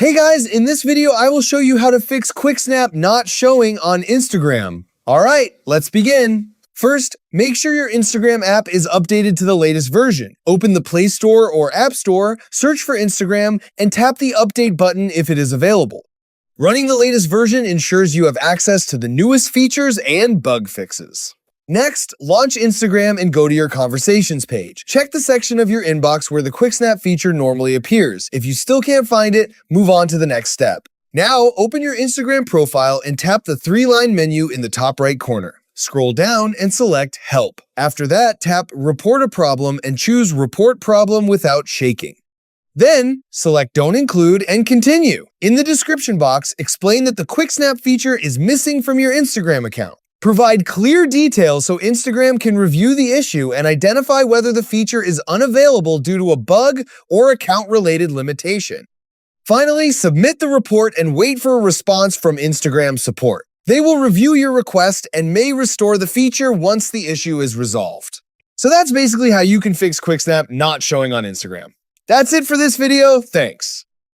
Hey guys, in this video I will show you how to fix QuickSnap not showing on Instagram. Alright, let's begin. First, make sure your Instagram app is updated to the latest version. Open the Play Store or App Store, search for Instagram, and tap the update button if it is available. Running the latest version ensures you have access to the newest features and bug fixes. Next, launch Instagram and go to your Conversations page. Check the section of your inbox where the QuickSnap feature normally appears. If you still can't find it, move on to the next step. Now, open your Instagram profile and tap the three-line menu in the top right corner. Scroll down and select Help. After that, tap Report a Problem and choose Report Problem without shaking. Then, select Don't Include and continue. In the description box, explain that the QuickSnap feature is missing from your Instagram account. Provide clear details so Instagram can review the issue and identify whether the feature is unavailable due to a bug or account-related limitation. Finally, submit the report and wait for a response from Instagram support. They will review your request and may restore the feature once the issue is resolved. So that's basically how you can fix QuickSnap not showing on Instagram. That's it for this video. Thanks.